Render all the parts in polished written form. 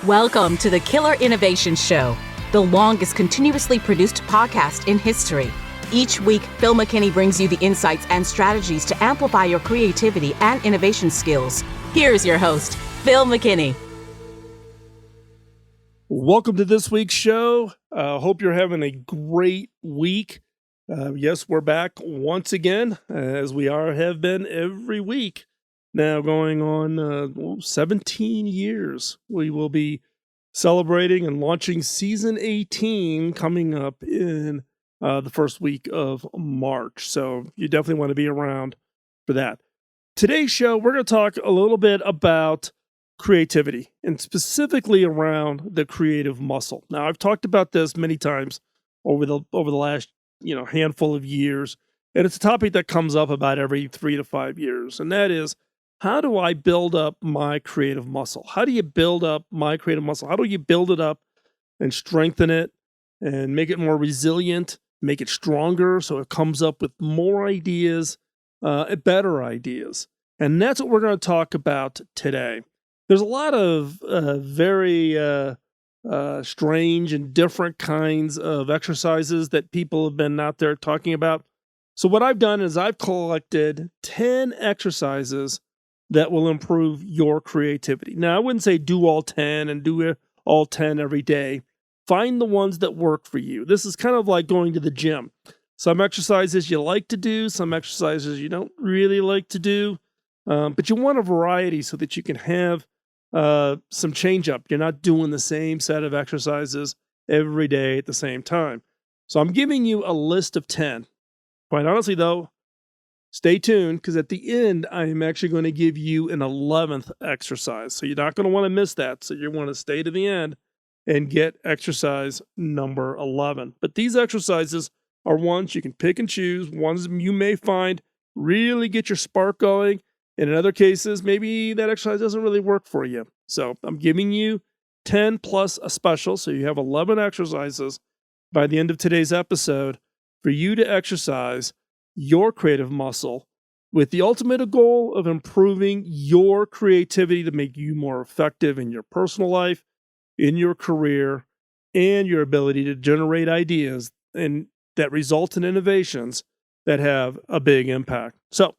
Welcome to the Killer Innovation Show, the longest continuously produced podcast in history. Each week, Phil McKinney brings you the insights and strategies to amplify your creativity and innovation skills. Here's your host, Phil McKinney. Welcome to this week's show. Hope you're having a great week. Yes, we're back once again, as we have been every week. Now going on 17 years. We will be celebrating and launching season 18 coming up in the first week of March. So you definitely want to be around for that. Today's show, we're going to talk a little bit about creativity and specifically around the creative muscle. Now, I've talked about this many times over the last handful of years, and it's a topic that comes up about every 3 to 5 years, and that is, how do I build up my creative muscle? How do you build up my creative muscle? How do you build it up and strengthen it and make it more resilient, make it stronger so it comes up with more ideas, better ideas? And that's what we're going to talk about today. There's a lot of very strange and different kinds of exercises that people have been out there talking about. So what I've done is I've collected 10 exercises that will improve your creativity. Now, I wouldn't say do all 10 and do all 10 every day. Find the ones that work for you. This is kind of like going to the gym. Some exercises you like to do, some exercises you don't really like to do, but you want a variety so that you can have some change up. You're not doing the same set of exercises every day at the same time. So I'm giving you a list of 10. Quite honestly, though, stay tuned, because at the end, I am actually going to give you an 11th exercise. So you're not going to want to miss that. So you want to stay to the end and get exercise number 11. But these exercises are ones you can pick and choose, ones you may find really get your spark going. And in other cases, maybe that exercise doesn't really work for you. So I'm giving you 10 plus a special. So you have 11 exercises by the end of today's episode for you to exercise your creative muscle with the ultimate goal of improving your creativity to make you more effective in your personal life, in your career, and your ability to generate ideas and that result in innovations that have a big impact. So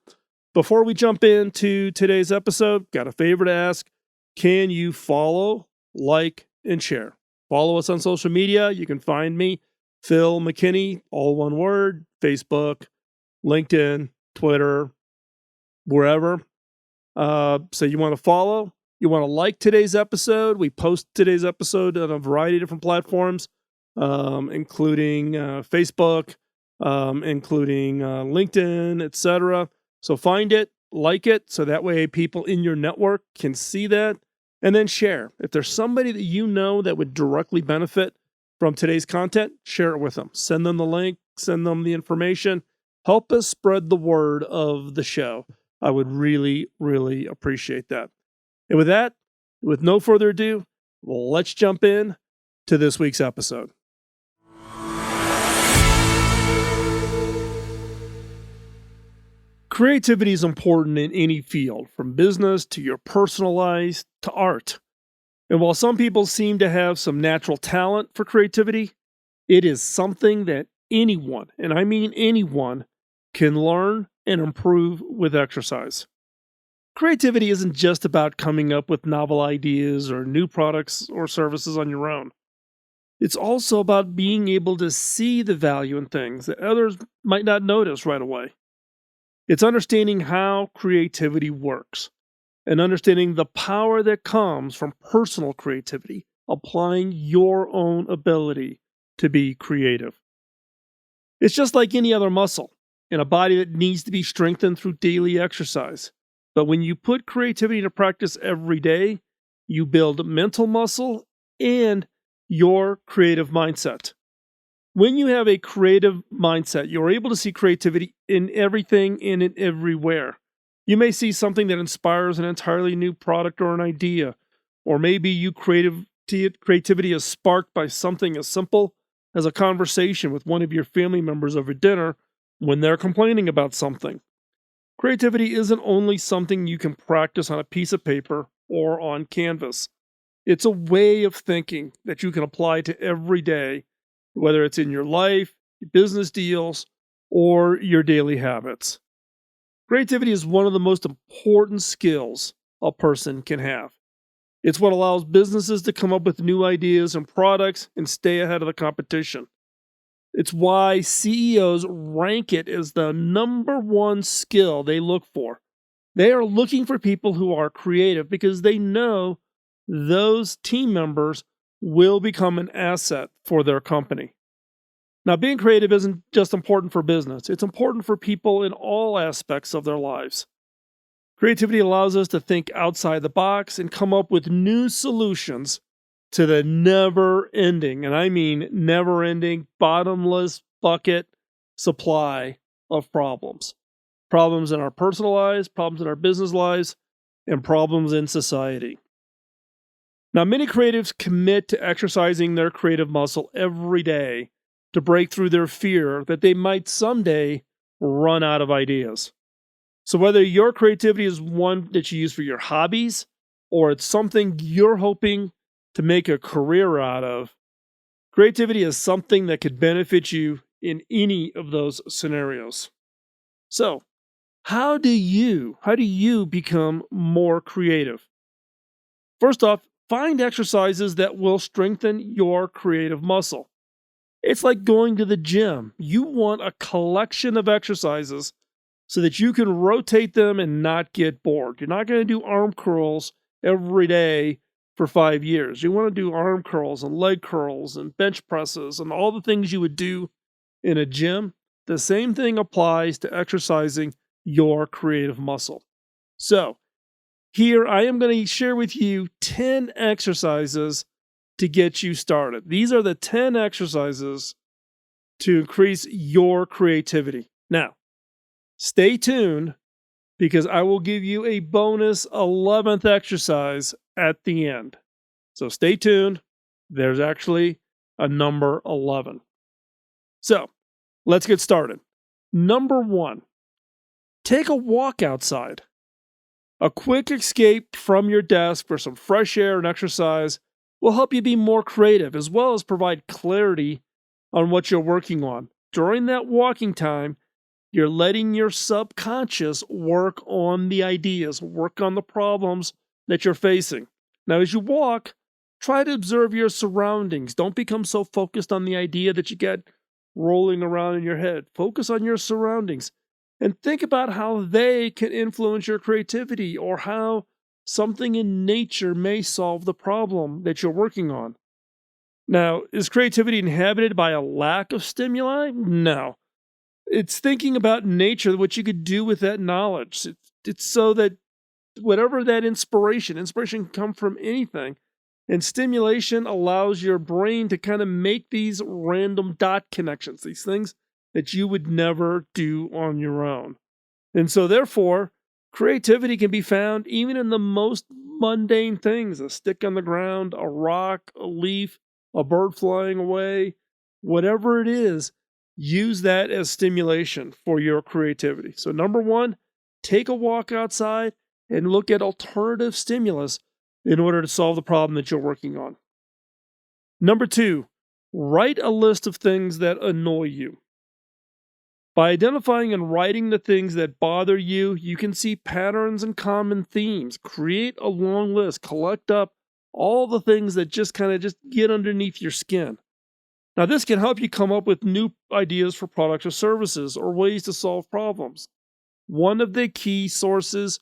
before we jump into today's episode, got a favor to ask. Can you follow, like, and share? Follow us on social media. You can find me, Phil McKinney, all one word, Facebook, LinkedIn, Twitter, wherever. So you want to follow, you want to like today's episode. We post today's episode on a variety of different platforms, including Facebook, including LinkedIn, etc. So find it, like it, so that way people in your network can see that, and then share. If there's somebody that you know that would directly benefit from today's content, share it with them. Send them the link, send them the information. Help us spread the word of the show. I would really, really appreciate that. And with that, with no further ado, let's jump in to this week's episode. Creativity is important in any field, from business to your personal life to art. And while some people seem to have some natural talent for creativity, it is something that anyone, and I mean anyone, can learn and improve with exercise. Creativity isn't just about coming up with novel ideas or new products or services on your own. It's also about being able to see the value in things that others might not notice right away. It's understanding how creativity works and understanding the power that comes from personal creativity, applying your own ability to be creative. It's just like any other muscle in a body that needs to be strengthened through daily exercise. But when you put creativity into practice every day, you build mental muscle and your creative mindset. When you have a creative mindset, you're able to see creativity in everything and in everywhere. You may see something that inspires an entirely new product or an idea, or maybe creativity is sparked by something as simple as a conversation with one of your family members over dinner when they're complaining about something. Creativity isn't only something you can practice on a piece of paper or on canvas. It's a way of thinking that you can apply to every day, whether it's in your life, your business deals, or your daily habits. Creativity is one of the most important skills a person can have. It's what allows businesses to come up with new ideas and products and stay ahead of the competition. It's why CEOs rank it as the number one skill they look for. They are looking for people who are creative because they know those team members will become an asset for their company. Now, being creative isn't just important for business, it's important for people in all aspects of their lives. Creativity allows us to think outside the box and come up with new solutions to the never ending, and I mean never ending, bottomless bucket supply of problems. Problems in our personal lives, problems in our business lives, and problems in society. Now, many creatives commit to exercising their creative muscle every day to break through their fear that they might someday run out of ideas. So, whether your creativity is one that you use for your hobbies or it's something you're hoping to make a career out of, creativity is something that could benefit you in any of those scenarios. So, how do you become more creative? First off, find exercises that will strengthen your creative muscle. It's like going to the gym. You want a collection of exercises so that you can rotate them and not get bored. You're not going to do arm curls every day for 5 years. You want to do arm curls and leg curls and bench presses and all the things you would do in a gym. The same thing applies to exercising your creative muscle. So, here I am going to share with you 10 exercises to get you started. These are the 10 exercises to increase your creativity. Now, stay tuned because I will give you a bonus 11th exercise at the end. So stay tuned. There's actually a number 11. So let's get started. Number 1, take a walk outside. A quick escape from your desk for some fresh air and exercise will help you be more creative as well as provide clarity on what you're working on. During that walking time, you're letting your subconscious work on the ideas, work on the problems that you're facing. Now, as you walk, try to observe your surroundings. Don't become so focused on the idea that you get rolling around in your head. Focus on your surroundings and think about how they can influence your creativity or how something in nature may solve the problem that you're working on. Now, is creativity inhabited by a lack of stimuli? No. It's thinking about nature, what you could do with that knowledge. It's so that whatever that inspiration can come from anything. And stimulation allows your brain to kind of make these random dot connections, these things that you would never do on your own. And so therefore, creativity can be found even in the most mundane things: a stick on the ground, a rock, a leaf, a bird flying away, whatever it is. Use that as stimulation for your creativity. So number 1, take a walk outside and look at alternative stimulus in order to solve the problem that you're working on. Number 2, write a list of things that annoy you. By identifying and writing the things that bother you, you can see patterns and common themes. Create a long list. Collect up all the things that just get underneath your skin. Now, this can help you come up with new ideas for products or services or ways to solve problems. One of the key sources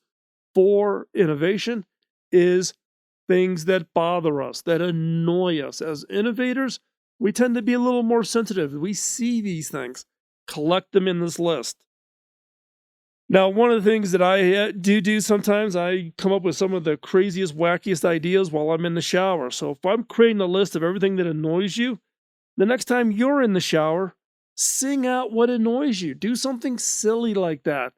for innovation is things that bother us, that annoy us. As innovators, we tend to be a little more sensitive. We see these things. Collect them in this list. Now, one of the things that I do sometimes, I come up with some of the craziest, wackiest ideas while I'm in the shower. So if I'm creating a list of everything that annoys you, the next time you're in the shower, sing out what annoys you. Do something silly like that.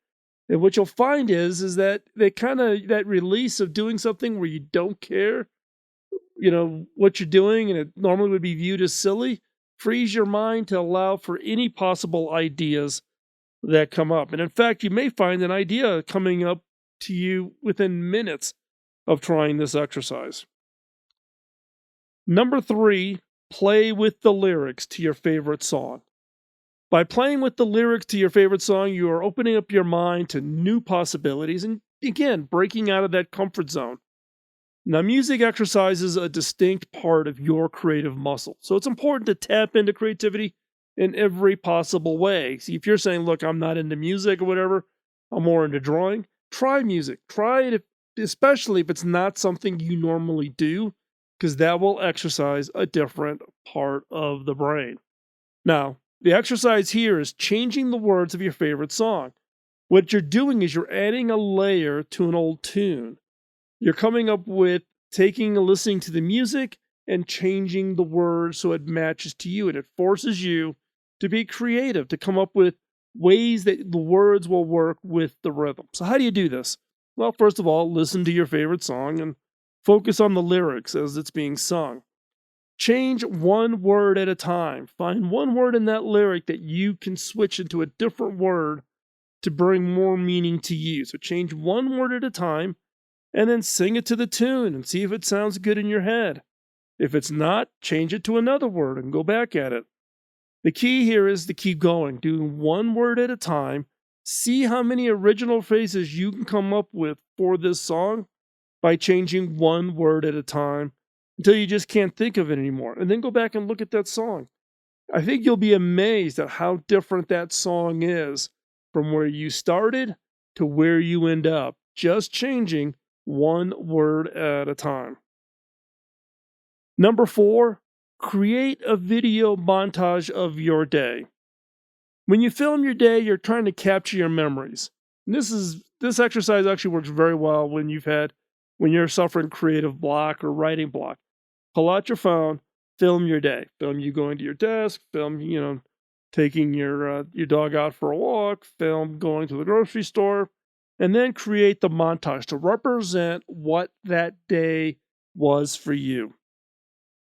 And what you'll find is that that release of doing something where you don't care, what you're doing, and it normally would be viewed as silly, frees your mind to allow for any possible ideas that come up. And in fact, you may find an idea coming up to you within minutes of trying this exercise. Number 3, play with the lyrics to your favorite song. By playing with the lyrics to your favorite song, you are opening up your mind to new possibilities and, again, breaking out of that comfort zone. Now, music exercises a distinct part of your creative muscle, so it's important to tap into creativity in every possible way. See, if you're saying, look, I'm not into music or whatever, I'm more into drawing, try music. Try it, especially if it's not something you normally do, because that will exercise a different part of the brain. Now, the exercise here is changing the words of your favorite song. What you're doing is you're adding a layer to an old tune. You're coming up with taking and listening to the music and changing the words so it matches to you. And it forces you to be creative, to come up with ways that the words will work with the rhythm. So how do you do this? Well, first of all, listen to your favorite song and focus on the lyrics as it's being sung. Change one word at a time. Find one word in that lyric that you can switch into a different word to bring more meaning to you. So change one word at a time and then sing it to the tune and see if it sounds good in your head. If it's not, change it to another word and go back at it. The key here is to keep going, doing one word at a time. See how many original phrases you can come up with for this song by changing one word at a time until you just can't think of it anymore. And then go back and look at that song. I think you'll be amazed at how different that song is from where you started to where you end up, just changing one word at a time. Number 4, create a video montage of your day. When you film your day, you're trying to capture your memories. And this exercise actually works very well when you're suffering creative block or writing block. Pull out your phone, film your day. Film you going to your desk, film, taking your dog out for a walk, film going to the grocery store, and then create the montage to represent what that day was for you.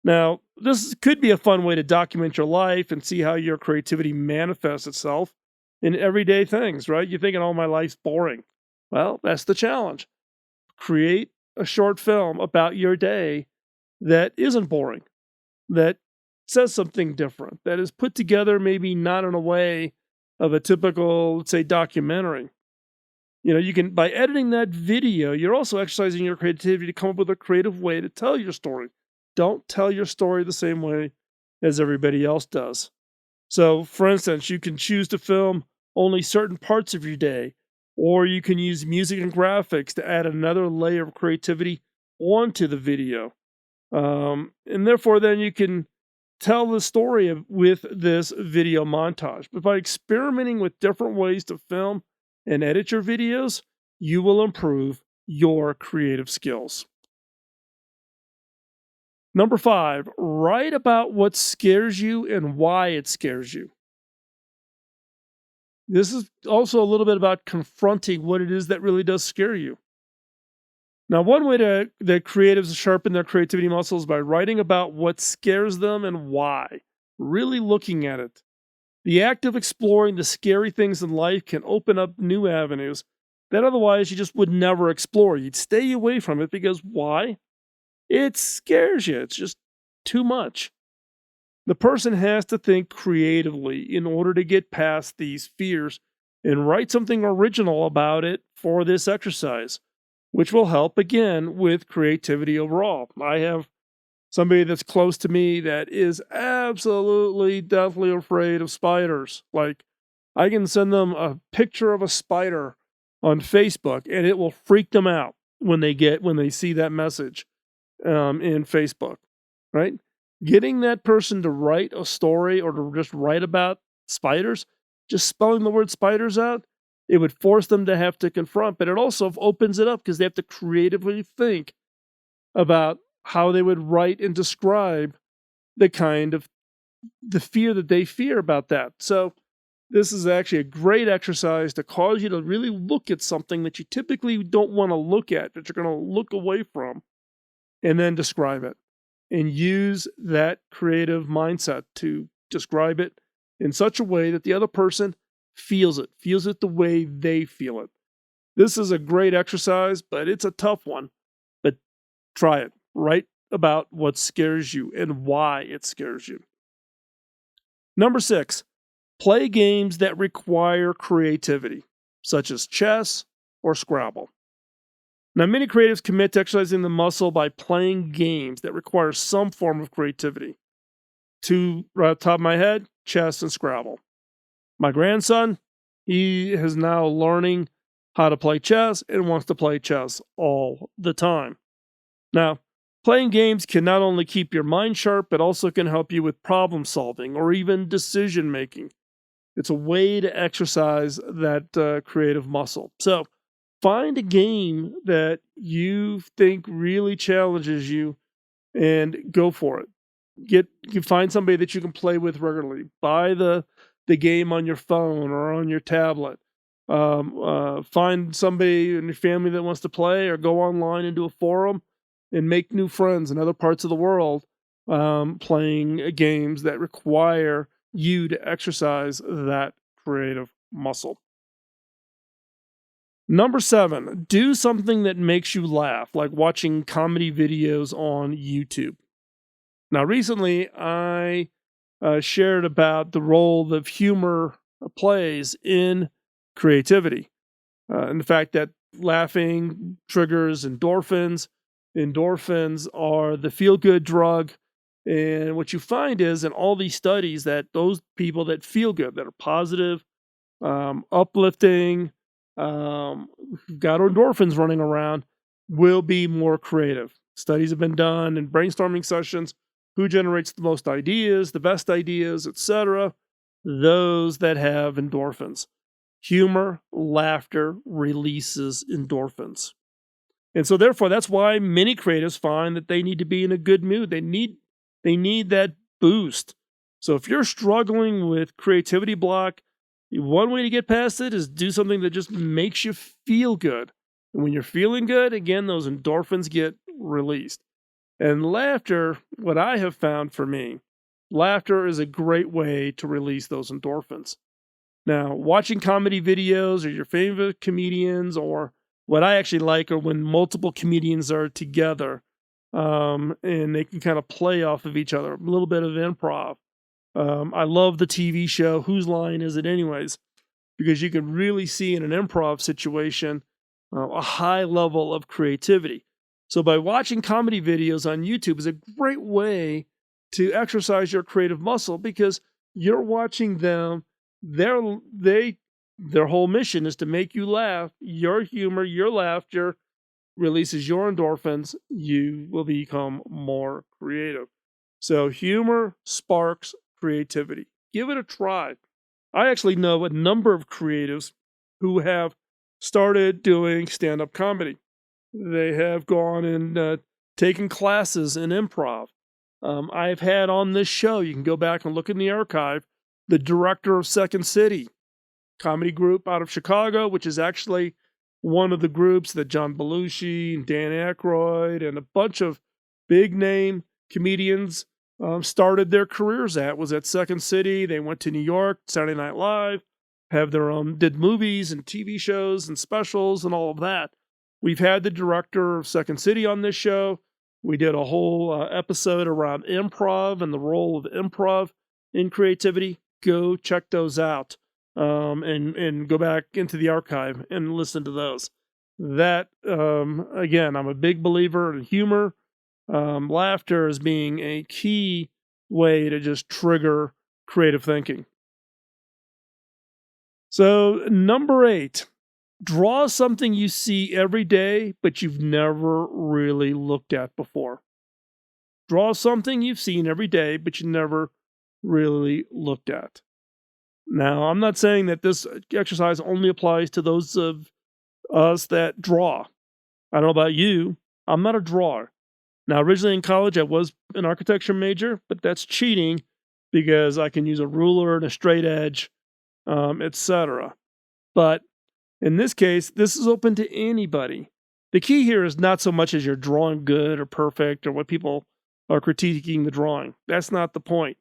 Now, this could be a fun way to document your life and see how your creativity manifests itself in everyday things, right? You're thinking, oh, my life's boring. Well, that's the challenge. Create a short film about your day that isn't boring, that says something different, that is put together maybe not in a way of a typical, let's say, documentary. You can, by editing that video, you're also exercising your creativity to come up with a creative way to tell your story. Don't tell your story the same way as everybody else does. So, for instance, you can choose to film only certain parts of your day, or you can use music and graphics to add another layer of creativity onto the video. And therefore, then you can tell the story with this video montage. But by experimenting with different ways to film and edit your videos, you will improve your creative skills. Number 5, write about what scares you and why it scares you. This is also a little bit about confronting what it is that really does scare you. Now, one way that creatives sharpen their creativity muscles is by writing about what scares them and why, really looking at it. The act of exploring the scary things in life can open up new avenues that otherwise you just would never explore. You'd stay away from it because why? It scares you. It's just too much. The person has to think creatively in order to get past these fears and write something original about it for this exercise, which will help again with creativity overall. I have somebody that's close to me that is absolutely deathly afraid of spiders. Like, I can send them a picture of a spider on Facebook and it will freak them out when they see that message in Facebook, right? Getting that person to write a story or to just write about spiders, just spelling the word spiders out, it would force them to have to confront, but it also opens it up because they have to creatively think about how they would write and describe the fear that they fear about that. So this is actually a great exercise to cause you to really look at something that you typically don't want to look at, that you're going to look away from, and then describe it. And use that creative mindset to describe it in such a way that the other person feels it the way they feel it. This is a great exercise, but it's a tough one. But try it. Write about what scares you and why it scares you. Number 6, play games that require creativity, such as chess or Scrabble. Now, many creatives commit to exercising the muscle by playing games that require some form of creativity. Two right off the top of my head, chess and Scrabble. My grandson, he is now learning how to play chess and wants to play chess all the time. Now, playing games can not only keep your mind sharp, but also can help you with problem solving or even decision making. It's a way to exercise that creative muscle. So, find a game that you think really challenges you and go for it. You find somebody that you can play with regularly. Buy the game on your phone or on your tablet. Find somebody in your family that wants to play, or go online and do a forum and make new friends in other parts of the world playing games that require you to exercise that creative muscle. Number 7, do something that makes you laugh, like watching comedy videos on YouTube. Now, recently, I shared about the role that humor plays in creativity, and the fact that laughing triggers endorphins. Endorphins are the feel-good drug, and what you find is in all these studies that those people that feel good, that are positive, uplifting, got endorphins running around, will be more creative. Studies have been done in brainstorming sessions. Who generates the most ideas, the best ideas, etc.? Those that have endorphins. Humor, laughter releases endorphins. And so therefore, that's why many creatives find that they need to be in a good mood. They need that boost. So if you're struggling with creativity block, one way to get past it is do something that just makes you feel good. And when you're feeling good, again, those endorphins get released. And laughter, what I have found for me, laughter is a great way to release those endorphins. Now, watching comedy videos or your favorite comedians, or what I actually like are when multiple comedians are together and they can kind of play off of each other, a little bit of improv. I love the TV show Whose Line Is It Anyways? Because you can really see in an improv situation a high level of creativity. So by watching comedy videos on YouTube is a great way to exercise your creative muscle, because you're watching them. Their whole mission is to make you laugh. Your humor, your laughter releases your endorphins. You will become more creative. So humor sparks creativity. Give it a try. I actually know a number of creatives who have started doing stand-up comedy. They have gone and taken classes in improv. I've had on this show, you can go back and look in the archive, the director of Second City, comedy group out of Chicago, which is actually one of the groups that John Belushi and Dan Aykroyd and a bunch of big-name comedians started their careers at, was at Second City. They went to New York, Saturday Night Live, have their own, did movies and TV shows and specials and all of that. We've had the director of Second City on this show. We did a whole episode around improv and the role of improv in creativity. Go check those out and go back into the archive and listen to those. That, again, I'm a big believer in humor, laughter as being a key way to just trigger creative thinking. So, number 8. Draw something you see every day, but you've never really looked at before. Draw something you've seen every day, but you never really looked at. Now, I'm not saying that this exercise only applies to those of us that draw. I don't know about you. I'm not a drawer. Now, originally in college, I was an architecture major, but that's cheating because I can use a ruler and a straight edge, etc. But in this case, this is open to anybody. The key here is not so much as you're drawing good or perfect or what people are critiquing the drawing. That's not the point.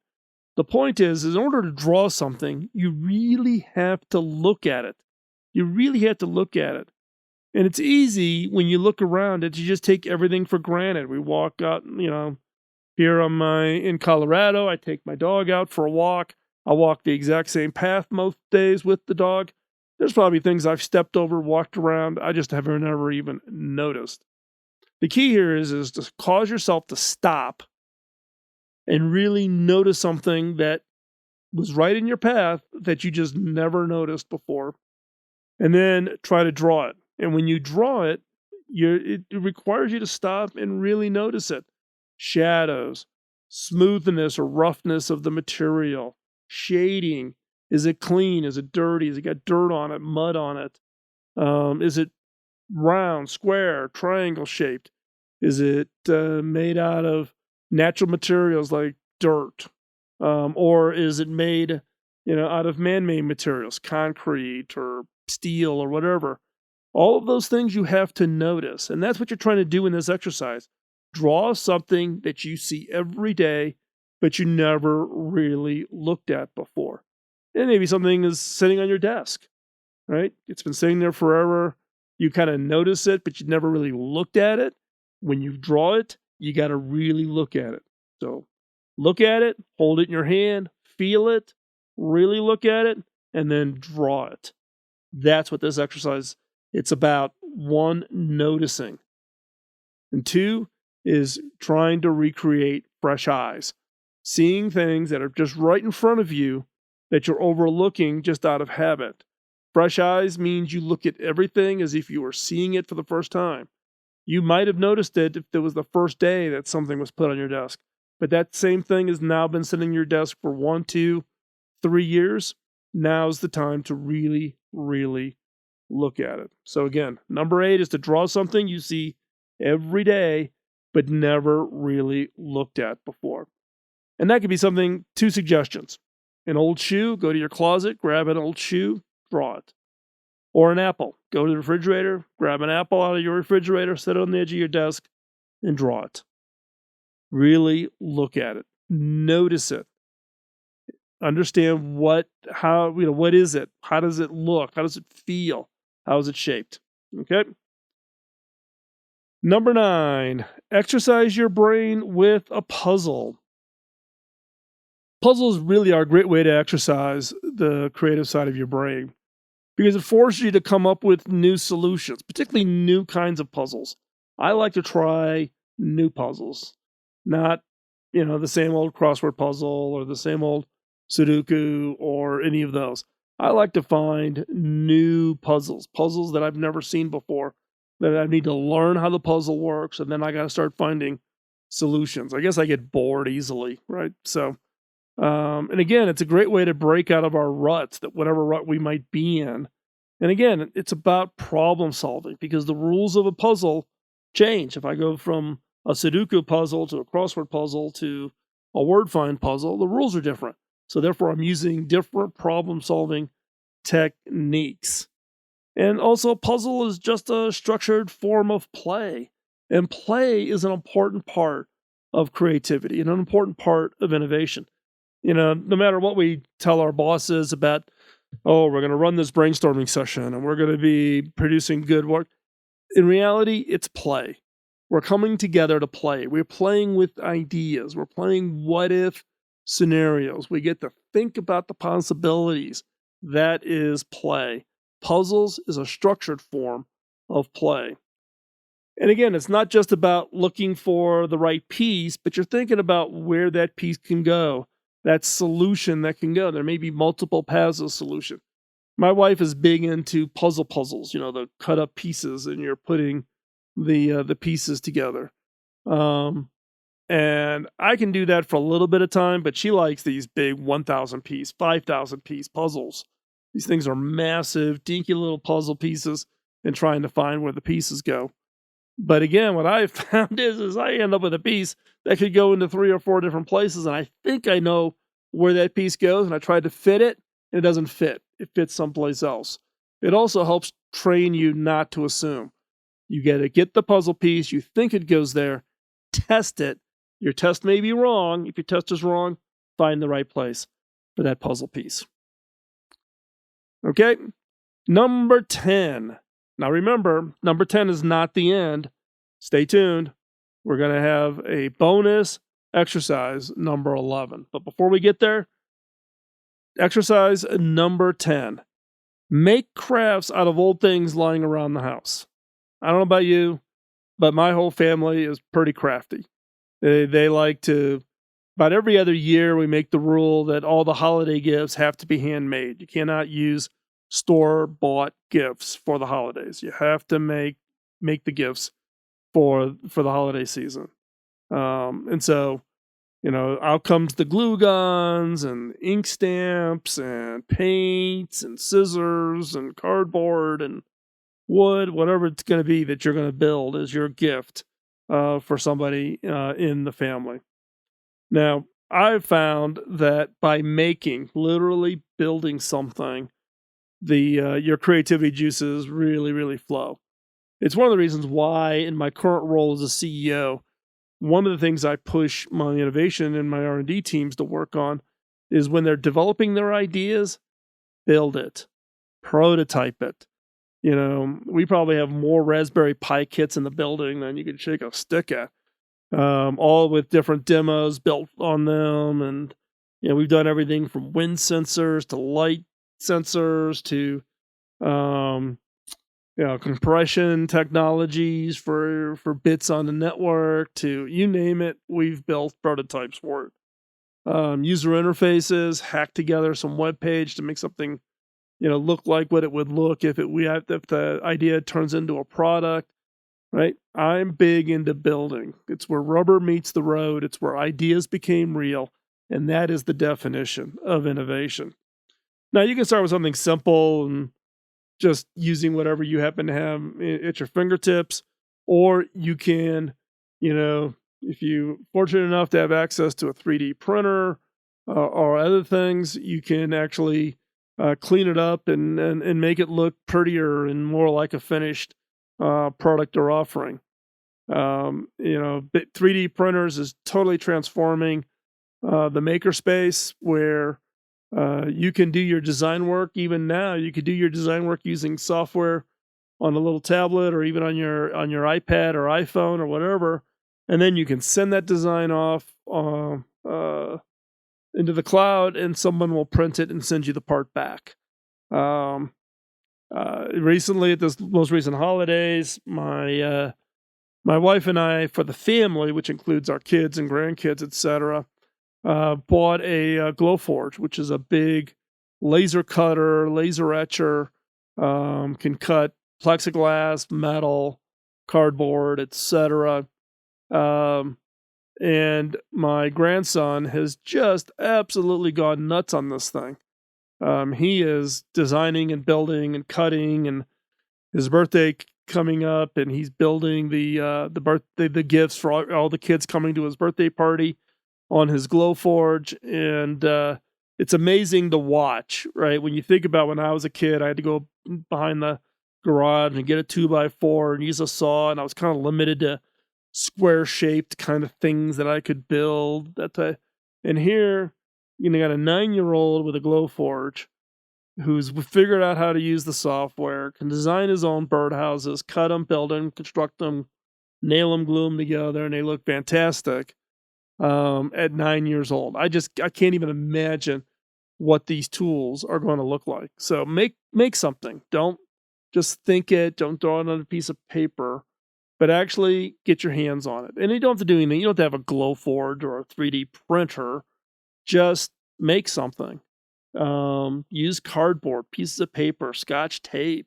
The point is in order to draw something, you really have to look at it. You really have to look at it. And it's easy when you look around it to just take everything for granted. We walk out, here in Colorado, I take my dog out for a walk. I walk the exact same path most days with the dog. There's probably things I've stepped over, walked around, I just haven't never even noticed. The key here is to cause yourself to stop and really notice something that was right in your path that you just never noticed before. And then try to draw it. And when you draw it, it requires you to stop and really notice it. Shadows, smoothness or roughness of the material, shading. Is it clean? Is it dirty? Has it got dirt on it, mud on it? Is it round, square, triangle shaped? Is it made out of natural materials like dirt? Or is it made, out of man-made materials, concrete or steel or whatever? All of those things you have to notice. And that's what you're trying to do in this exercise. Draw something that you see every day, but you never really looked at before. And maybe something is sitting on your desk, right? It's been sitting there forever. You kind of notice it, but you never really looked at it. When you draw it, you got to really look at it. So look at it, hold it in your hand, feel it, really look at it, and then draw it. That's what this exercise, it's about. One, noticing. And two is trying to recreate fresh eyes. Seeing things that are just right in front of you that you're overlooking just out of habit. Fresh eyes means you look at everything as if you were seeing it for the first time. You might have noticed it if it was the first day that something was put on your desk. But that same thing has now been sitting on your desk for 1, 2, 3 years. Now's the time to really, really look at it. So again, number 8 is to draw something you see every day, but never really looked at before. And that could be something, 2 suggestions. An old shoe, go to your closet, grab an old shoe, draw it. Or an apple, go to the refrigerator, grab an apple out of your refrigerator, set it on the edge of your desk, and draw it. Really look at it. Notice it. Understand what is it? How does it look? How does it feel? How is it shaped? Okay. Number 9, exercise your brain with a puzzle. Puzzles really are a great way to exercise the creative side of your brain because it forces you to come up with new solutions, particularly new kinds of puzzles. I like to try new puzzles, not, the same old crossword puzzle or the same old Sudoku or any of those. I like to find new puzzles that I've never seen before, that I need to learn how the puzzle works, and then I got to start finding solutions. I guess I get bored easily, right? So, and again, it's a great way to break out of our ruts, that whatever rut we might be in. And again, it's about problem solving because the rules of a puzzle change. If I go from a Sudoku puzzle to a crossword puzzle to a word find puzzle, the rules are different. So therefore, I'm using different problem solving techniques. And also, a puzzle is just a structured form of play. And play is an important part of creativity and an important part of innovation. No matter what we tell our bosses about, we're going to run this brainstorming session and we're going to be producing good work. In reality, it's play. We're coming together to play. We're playing with ideas. We're playing what if scenarios. We get to think about the possibilities. That is play. Puzzles is a structured form of play. And again, it's not just about looking for the right piece, but you're thinking about where that piece can go, that solution that can go. There may be multiple paths of solution. My wife is big into puzzles, the cut up pieces, and you're putting the pieces together. And I can do that for a little bit of time, but she likes these big 1,000 piece, 5,000 piece puzzles. These things are massive, dinky little puzzle pieces, and trying to find where the pieces go. But again, what I've found is I end up with a piece that could go into 3 or 4 different places, and I think I know where that piece goes, and I tried to fit it, and it doesn't fit. It fits someplace else. It also helps train you not to assume. You got to get the puzzle piece, you think it goes there, test it. Your test may be wrong. If your test is wrong, find the right place for that puzzle piece. Okay? Number 10, Now remember, number 10 is not the end. Stay tuned. We're going to have a bonus exercise, number 11. But before we get there, exercise number 10. Make crafts out of old things lying around the house. I don't know about you, but my whole family is pretty crafty. They like to, about every other year, we make the rule that all the holiday gifts have to be handmade. You cannot use store-bought gifts for the holidays. You have to make the gifts for the holiday season. And so, out comes the glue guns and ink stamps and paints and scissors and cardboard and wood, whatever it's going to be that you're going to build as your gift for somebody in the family. Now, I've found that by literally building something, your creativity juices really, really flow. It's one of the reasons why, in my current role as a CEO, one of the things I push my innovation and my R&D teams to work on is when they're developing their ideas, build it, prototype it. We probably have more Raspberry Pi kits in the building than you can shake a stick at, all with different demos built on them. And, we've done everything from wind sensors to light sensors to, compression technologies for bits on the network to you name it, we've built prototypes for it. User interfaces, hack together some web page to make something, look like what it would look if the idea turns into a product, right? I'm big into building. It's where rubber meets the road. It's where ideas became real. And that is the definition of innovation. Now, you can start with something simple and just using whatever you happen to have at your fingertips, or you can, if you're fortunate enough to have access to a 3D printer or other things, you can actually clean it up and make it look prettier and more like a finished product or offering. 3D printers is totally transforming the makerspace where you can do your design work. Even now, you could do your design work using software on a little tablet or even on your iPad or iPhone or whatever, and then you can send that design off into the cloud, and someone will print it and send you the part back. Recently, at this most recent holidays, my wife and I, for the family, which includes our kids and grandkids, etc., bought a Glowforge, which is a big laser cutter, laser etcher, can cut plexiglass, metal, cardboard, etc. And my grandson has just absolutely gone nuts on this thing. He is designing and building and cutting, and his birthday coming up, and he's building the gifts for all the kids coming to his birthday party on his Glowforge. And it's amazing to watch, right? When you think about when I was a kid, I had to go behind the garage and get a 2x4 and use a saw, and I was kind of limited to square shaped kind of things that I could build. And here, got a 9-year-old with a Glowforge who's figured out how to use the software, can design his own birdhouses, cut them, build them, construct them, nail them, glue them together, and they look fantastic at 9 years old. I can't even imagine what these tools are going to look like. So make something. Don't just think it. Don't throw it on a piece of paper, but actually get your hands on it. And you don't have to do anything. You don't have to have a Glowforge or a 3D printer. Just make something. Use cardboard, pieces of paper, Scotch tape.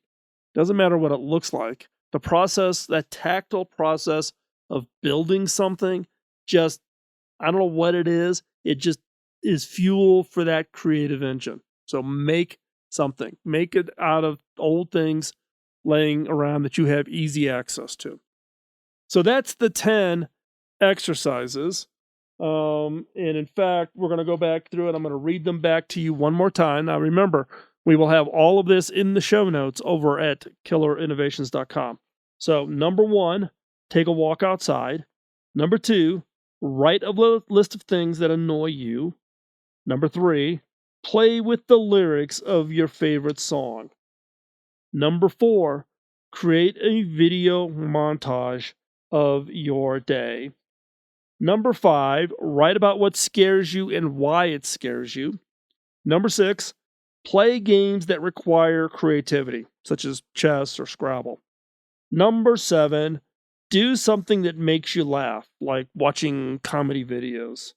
Doesn't matter what it looks like. The process, that tactile process of building something, just, I don't know what it is. It just is fuel for that creative engine. So make something. Make it out of old things laying around that you have easy access to. So that's the 10 exercises. And in fact, we're going to go back through it. I'm going to read them back to you one more time. Now, remember, we will have all of this in the show notes over at killerinnovations.com. So, number 1, take a walk outside. Number 2, write a list of things that annoy you. Number 3, play with the lyrics of your favorite song. Number 4, create a video montage of your day. Number 5, write about what scares you and why it scares you. Number 6, play games that require creativity, such as chess or Scrabble. Number 7, do something that makes you laugh, like watching comedy videos.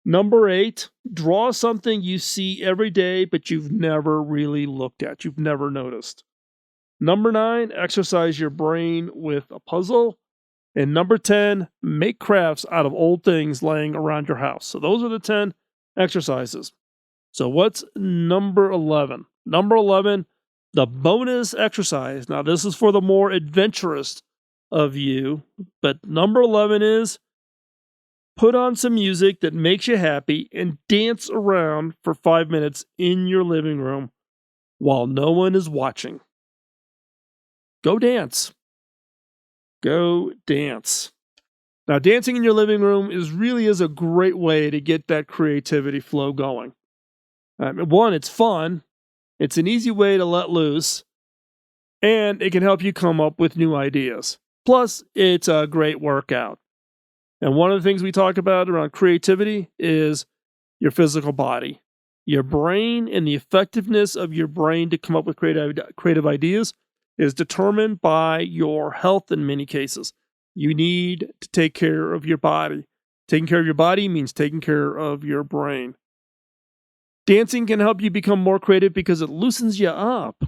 Number 8, draw something you see every day but you've never really looked at, you've never noticed. Number 9, exercise your brain with a puzzle. And number 10, make crafts out of old things laying around your house. So those are the 10 exercises. So what's number 11? Number 11, the bonus exercise. Now, this is for the more adventurous of you, but number 11 is put on some music that makes you happy and dance around for 5 minutes in your living room while no one is watching. Go dance. Go dance. Now, dancing in your living room really is a great way to get that creativity flow going. One, it's fun. It's an easy way to let loose, and it can help you come up with new ideas. Plus, it's a great workout. And one of the things we talk about around creativity is your physical body. Your brain and the effectiveness of your brain to come up with creative ideas is determined by your health in many cases. You need to take care of your body. Taking care of your body means taking care of your brain. Dancing can help you become more creative because it loosens you up.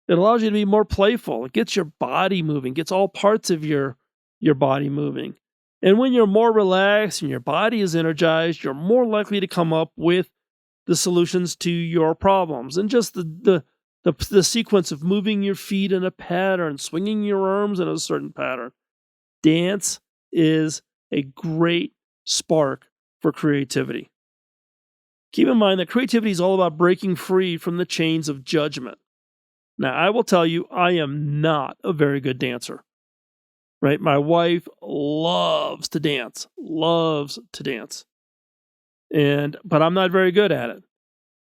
It allows you to be more playful. It gets your body moving, gets all parts of your body moving. And when you're more relaxed and your body is energized, you're more likely to come up with the solutions to your problems. And just the sequence of moving your feet in a pattern, swinging your arms in a certain pattern. Dance is a great spark for creativity. Keep in mind that creativity is all about breaking free from the chains of judgment. Now, I will tell you, I am not a very good dancer. Right? My wife loves to dance. But I'm not very good at it.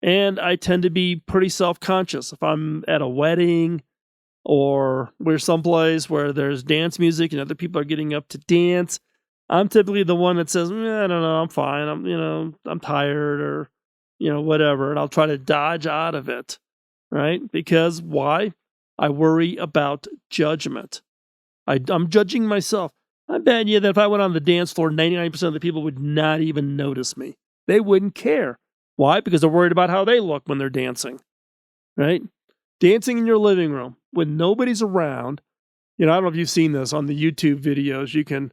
And I tend to be pretty self-conscious. If I'm at a wedding or we're someplace where there's dance music and other people are getting up to dance, I'm typically the one that says, I don't know, I'm fine. I'm tired or, whatever. And I'll try to dodge out of it. Right? Because why? I worry about judgment. I'm judging myself. I bet you that if I went on the dance floor, 99% of the people would not even notice me. They wouldn't care. Why? Because they're worried about how they look when they're dancing. Right? Dancing in your living room when nobody's around. I don't know if you've seen this on the YouTube videos. You can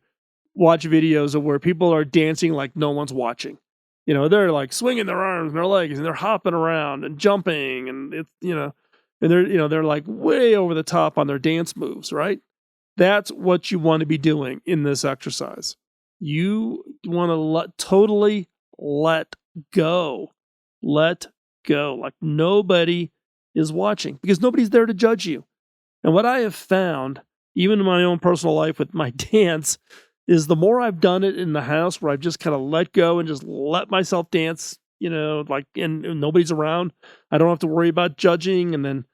watch videos of where people are dancing like no one's watching. They're like swinging their arms and their legs and they're hopping around and jumping and and they're like way over the top on their dance moves, right? That's what you want to be doing in this exercise. You want to totally let go. Let go. Like nobody is watching because nobody's there to judge you. And what I have found, even in my own personal life with my dance, is the more I've done it in the house where I've just kind of let go and just let myself dance, and nobody's around. I don't have to worry about judging. And then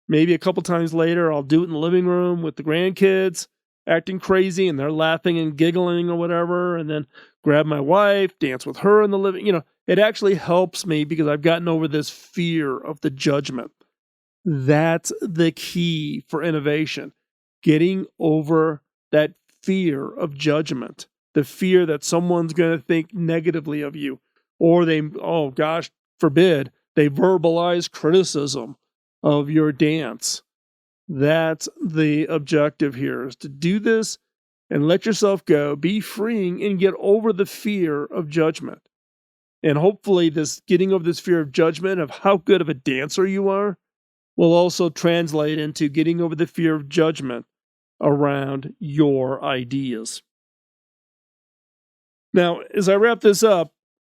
maybe a couple times later, I'll do it in the living room with the grandkids, acting crazy, and they're laughing and giggling or whatever. And then grab my wife, dance with her in the living. It actually helps me because I've gotten over this fear of the judgment. That's the key for innovation. Getting over that fear of judgment, the fear that someone's going to think negatively of you, or gosh forbid, they verbalize criticism of your dance. That's the objective here, is to do this and let yourself go, be freeing, and get over the fear of judgment. And hopefully this getting over this fear of judgment of how good of a dancer you are will also translate into getting over the fear of judgment around your ideas. Now, as I wrap this up,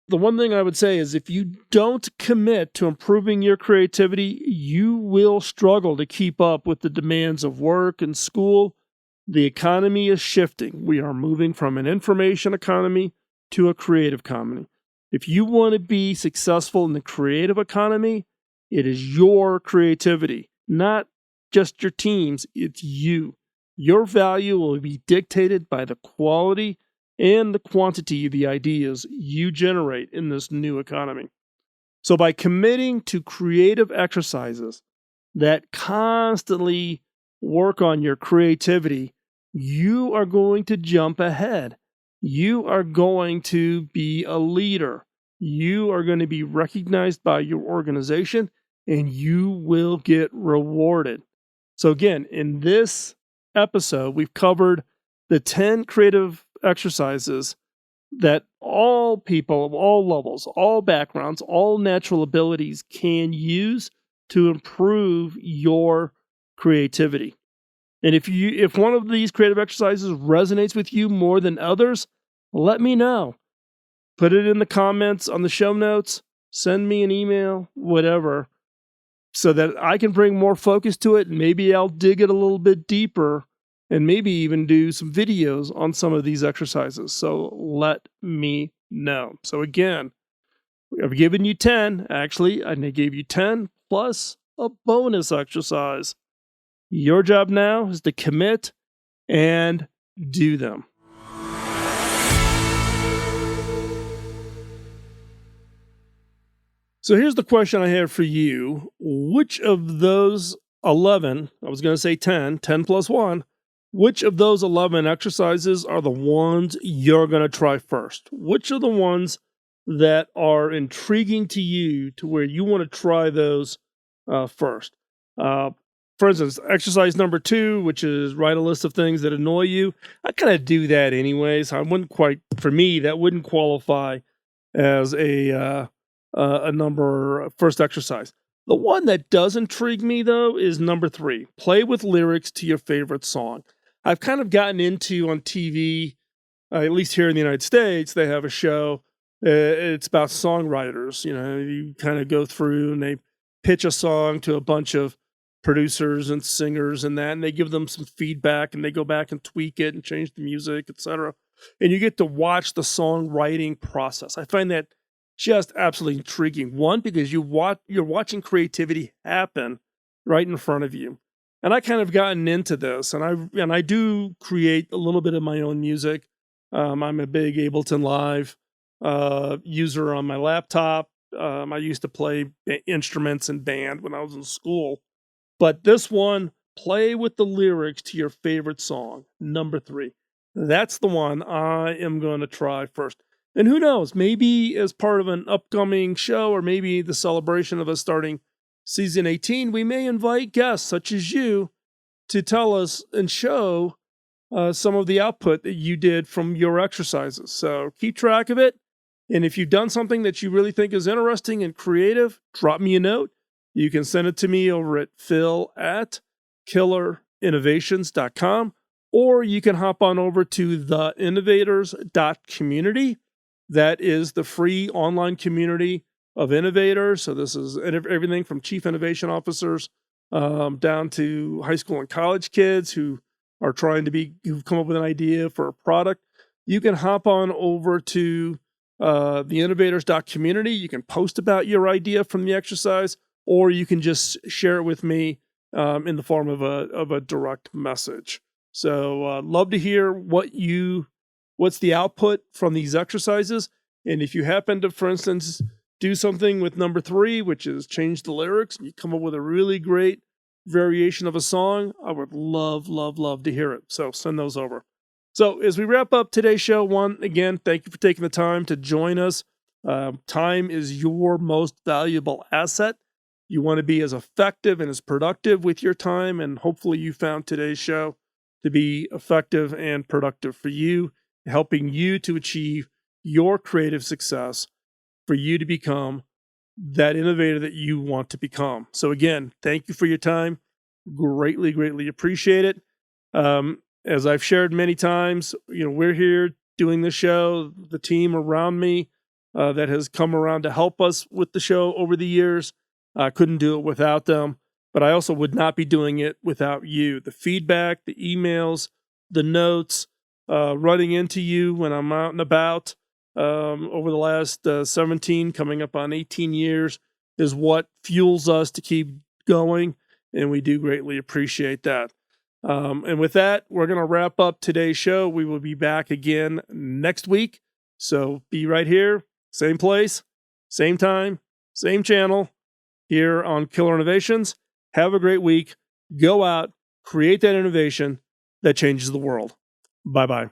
the one thing I would say is if you don't commit to improving your creativity, you will struggle to keep up with the demands of work and school. The economy is shifting. We are moving from an information economy to a creative economy. If you want to be successful in the creative economy, it is your creativity, not just your teams, it's you. Your value will be dictated by the quality and the quantity of the ideas you generate in this new economy. So by committing to creative exercises that constantly work on your creativity, you are going to jump ahead. You are going to be a leader. You are going to be recognized by your organization, and you will get rewarded. So again, in this episode, we've covered the 10 creative exercises that all people of all levels, all backgrounds, all natural abilities can use to improve your creativity. And if one of these creative exercises resonates with you more than others, let me know. Put it in the comments on the show notes, send me an email, whatever, so that I can bring more focus to it. And maybe I'll dig it a little bit deeper and maybe even do some videos on some of these exercises. So let me know. So again, I've given you 10. Actually, I gave you 10 plus a bonus exercise. Your job now is to commit and do them. So here's the question I have for you. Which of those 11, I was going to say 10 plus 1, which of those 11 exercises are the ones you're going to try first? Which are the ones that are intriguing to you to where you want to try those first? For instance, exercise number 2, which is write a list of things that annoy you. I kind of do that anyways. For me, that wouldn't qualify as a first exercise. The one that does intrigue me, though, is number 3. Play with lyrics to your favorite song. I've kind of gotten into on TV, at least here in the United States, they have a show. It's about songwriters. You kind of go through and they pitch a song to a bunch of producers and singers and that, and they give them some feedback and they go back and tweak it and change the music, etc. And you get to watch the songwriting process. I find that just absolutely intriguing. One, because you're watching creativity happen right in front of you. And I kind of gotten into this, and I do create a little bit of my own music. I'm a big Ableton Live user on my laptop. I used to play instruments in band when I was in school. But this one, play with the lyrics to your favorite song, number 3. That's the one I am going to try first. And who knows, maybe as part of an upcoming show or maybe the celebration of us starting season 18, we may invite guests such as you to tell us and show some of the output that you did from your exercises. So keep track of it. And if you've done something that you really think is interesting and creative, drop me a note. You can send it to me over at phil@killerinnovations.com, or you can hop on over to theinnovators.community. That is the free online community of innovators. So this is everything from chief innovation officers down to high school and college kids who are who've come up with an idea for a product. You can hop on over to theinnovators.community. You can post about your idea from the exercise, or you can just share it with me in the form of a direct message. So love to hear what's the output from these exercises. And if you happen to, for instance, do something with number 3, which is change the lyrics, and you come up with a really great variation of a song, I would love, love, love to hear it. So send those over. So as we wrap up today's show, again, thank you for taking the time to join us. Time is your most valuable asset. You want to be as effective and as productive with your time, and hopefully you found today's show to be effective and productive for you, helping you to achieve your creative success, for you to become that innovator that you want to become. So again, thank you for your time. Greatly, greatly appreciate it. As I've shared many times, we're here doing the show, the team around me that has come around to help us with the show over the years. I couldn't do it without them, but I also would not be doing it without you. The feedback, the emails, the notes, running into you when I'm out and about over the last 17, coming up on 18 years is what fuels us to keep going and we do greatly appreciate that. And with that, we're going to wrap up today's show. We will be back again next week. So be right here, same place, same time, same channel here on Killer Innovations. Have a great week. Go out, create that innovation that changes the world. Bye-bye.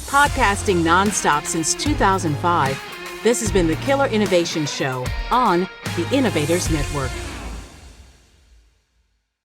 Podcasting nonstop since 2005, this has been the Killer Innovation Show on the Innovators Network.